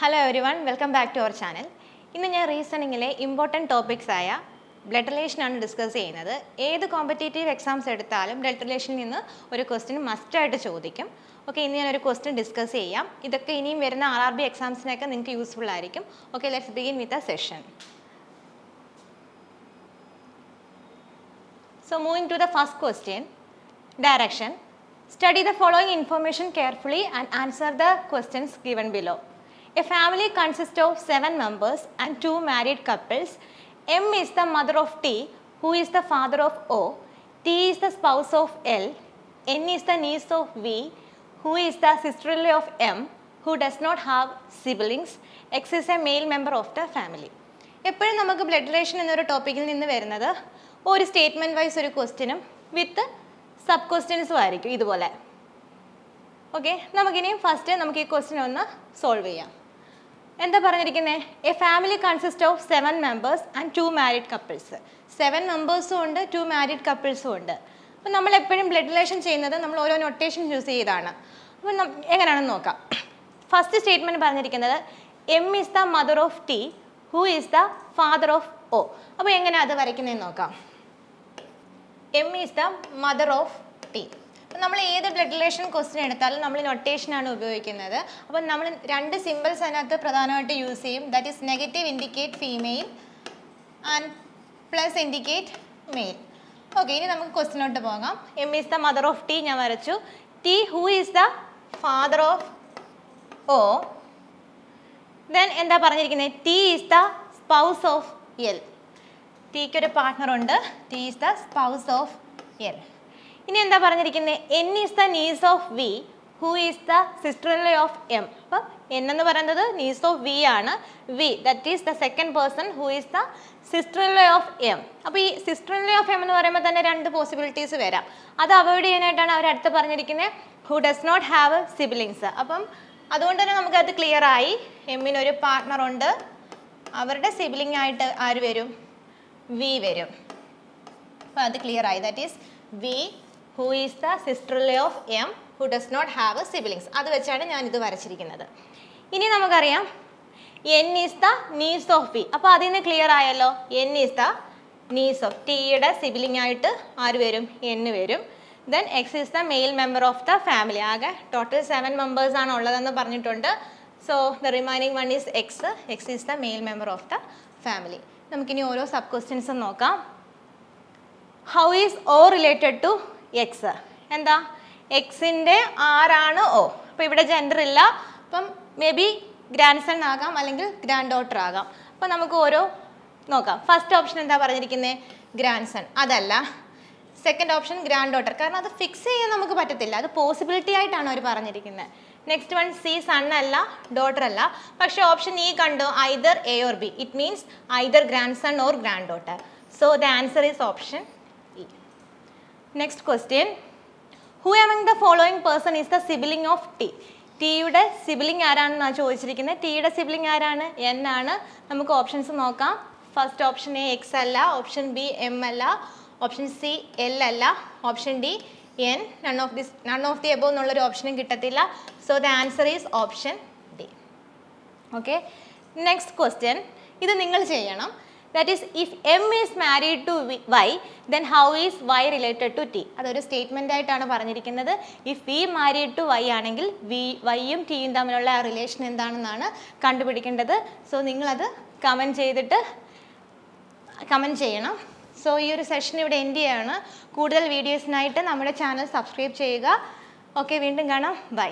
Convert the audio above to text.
Hello everyone, welcome back to our channel. ഇന്ന് ഞാൻ റീസണിങ്ങിലെ important topics ആയ ബ്ലഡ് റിലേഷൻ ആണ് ഡിസ്കസ് ചെയ്യുന്നത്. ഏത് കോമ്പറ്റേറ്റീവ് എക്സാംസ് എടുത്താലും ബ്ലഡ് റിലേഷനിൽ നിന്ന് ഒരു ക്വസ്റ്റ്യൻ മസ്റ്റായിട്ട് ചോദിക്കും. ഓക്കെ, ഇന്ന് ഞാനൊരു ക്വസ്റ്റ്യൻ ഡിസ്കസ് ചെയ്യാം. ഇതൊക്കെ ഇനിയും വരുന്ന RRB എക്സാംസിനൊക്കെ നിങ്ങൾക്ക് യൂസ്ഫുൾ ആയിരിക്കും. Okay, let's begin with a session. So moving to the first question, direction. Study the following information carefully and answer the questions given below. A family consists of 7 members and 2 married couples. M is the mother of T, who is the father of O. T is the spouse of L. N is the niece of V, who is the sister-in-law of M, who does not have siblings. X is a male member of the family. എപ്പോഴും നമുക്ക് blood relation എന്നൊരു ടോപ്പിക്കിൽ നിന്ന് വരുന്നത് ഒരു statement vice ഒരു ക്വസ്റ്റ്യനും വിത്ത് sub ക്വസ്റ്റ്യൻസും ആയിരിക്കും ഇതുപോലെ. ഓക്കെ, നമുക്കിനിയും ഫസ്റ്റ് നമുക്ക് ഈ ക്വസ്റ്റ്യൻ ഒന്ന് സോൾവ് ചെയ്യാം. എന്താ പറഞ്ഞിരിക്കുന്നത്? A family consist of 7 members and 2 married couples. 7 മെമ്പേഴ്സും ഉണ്ട്, 2 married coupleസും ഉണ്ട്. അപ്പം നമ്മൾ എപ്പോഴും ബ്ലഡ് റിലേഷൻ ചെയ്യുന്നത് നമ്മൾ ഓരോ നൊട്ടേഷൻ യൂസ് ചെയ്താണ്. അപ്പം എങ്ങനെയാണെന്ന് നോക്കാം. ഫസ്റ്റ് സ്റ്റേറ്റ്മെൻറ്റ് പറഞ്ഞിരിക്കുന്നത് M is the mother of T, who is the father of O. അപ്പോൾ എങ്ങനെയാണ് അത് വരയ്ക്കുന്നതെന്ന് നോക്കാം. M is the mother of T. അപ്പം നമ്മൾ ഏത് ബ്ലഡ് റിലേഷൻ ക്വസ്റ്റ്യൻ എടുത്താലും നമ്മൾ നൊട്ടേഷനാണ് ഉപയോഗിക്കുന്നത്. അപ്പം നമ്മൾ 2 സിമ്പിൾസ് അതിനകത്ത് പ്രധാനമായിട്ട് യൂസ് ചെയ്യും. That is negative indicate female and plus indicate male. Okay, ഇനി നമുക്ക് ക്വസ്റ്റ്യനോട്ട് പോകാം. M is the mother of T ഞാൻ വരച്ചു. T, who is the father of O. Then എന്താ പറഞ്ഞിരിക്കുന്നത്? T is the spouse of L. ടിക്ക് ഒരു പാർട്ട്ണർ ഉണ്ട്. T is the spouse of L. ഇനി എന്താ പറഞ്ഞിരിക്കുന്നത്? N is the niece of V, who is the sister in law of M. അപ്പം N എന്ന് പറയുന്നത് നീസ് ഓഫ് വി ആണ്. V, that is the second person who is the sister in law of M. അപ്പോൾ ഈ sister-in-law of M എന്ന് പറയുമ്പോൾ തന്നെ 2 possibilities വരാം. അത് അവോയ്ഡ് ചെയ്യാനായിട്ടാണ് അവർ അടുത്ത് പറഞ്ഞിരിക്കുന്നത് who does not have siblings. അപ്പം അതുകൊണ്ട് തന്നെ നമുക്കത് ക്ലിയർ ആയി. എമ്മിനൊരു പാർട്ട്ണർ ഉണ്ട്. അവരുടെ സിബ്ലിംഗ് ആയിട്ട് ആര് വരും? വി വരും. അപ്പോൾ അത് ക്ലിയർ ആയി. That is V, who is the sister in law of M, who does not have siblings. അത് വെച്ചാണ് ഞാനിത് വരച്ചിരിക്കുന്നത്. ഇനി നമുക്കറിയാം N is the niece of V. അപ്പോൾ അതിൽ നിന്ന് ക്ലിയർ ആയല്ലോ. N is the niece of ടിയുടെ സിബ്ലിംഗ് ആയിട്ട് ആര് വരും? എൻ വരും. Then X is the male member of the family. ആകെ ടോട്ടൽ 7 members ആണ് ഉള്ളതെന്ന് പറഞ്ഞിട്ടുണ്ട്. So the remaining one is X. X is the male member of the family. നമുക്കിനി ഓരോ സബ് ക്വസ്റ്റ്യൻസും നോക്കാം. How is O related to X? എന്താ? എക്സിൻ്റെ ആരാണ് ഒ? അപ്പോൾ ഇവിടെ ജെൻഡർ ഇല്ല. അപ്പം മേ ബി ഗ്രാൻഡ് സൺ ആകാം, അല്ലെങ്കിൽ ഗ്രാൻഡ് ഡോട്ടർ ആകാം. അപ്പോൾ നമുക്ക് ഓരോ നോക്കാം. ഫസ്റ്റ് ഓപ്ഷൻ എന്താ പറഞ്ഞിരിക്കുന്നത്? Grandson. അതല്ല. Second option granddaughter. കാരണം അത് ഫിക്സ് ചെയ്യാൻ നമുക്ക് പറ്റത്തില്ല. അത് പോസിബിലിറ്റി ആയിട്ടാണ് അവർ പറഞ്ഞിരിക്കുന്നത്. നെക്സ്റ്റ് വൺ സി, സൺ അല്ല, ഡോട്ടർ അല്ല. പക്ഷേ ഓപ്ഷൻ ഇ കണ്ടോ? Either A or B. It means either grand son or grand daughter. So the answer is option E. Next question, who among the following person is the sibling of T? ടിയുടെ sibling ആരാണെന്നാണ് ചോദിച്ചിരിക്കുന്നത്. ടിയുടെ sibling ആരാണ്? N ആണ്. നമുക്ക് options നോക്കാം. First option A X അല്ല, option B M അല്ല, ഓപ്ഷൻ സി എൽ അല്ല, option D N. None of the above എന്നുള്ളൊരു ഓപ്ഷനും കിട്ടത്തില്ല. So the answer is option D. Okay, next question. ഇത് നിങ്ങൾ ചെയ്യണം. That is if M is married to Y, then how is Y related to T? അതൊരു statement ആയിട്ടാണ് പറഞ്ഞിരിക്കുന്നത്. If we married to Y ആണെങ്കിൽ വൈയും ടിയും തമ്മിലുള്ള റിലേഷൻ എന്താണെന്നാണ് കണ്ടുപിടിക്കേണ്ടത്. സോ നിങ്ങളത് കമൻറ്റ് ചെയ്യണം. സോ ഈ ഒരു സെഷൻ ഇവിടെ എൻഡ് ചെയ്യാണ്. കൂടുതൽ വീഡിയോസിനായിട്ട് നമ്മുടെ ചാനൽ സബ്സ്ക്രൈബ് ചെയ്യുക. ഓക്കെ, വീണ്ടും കാണാം. ബൈ.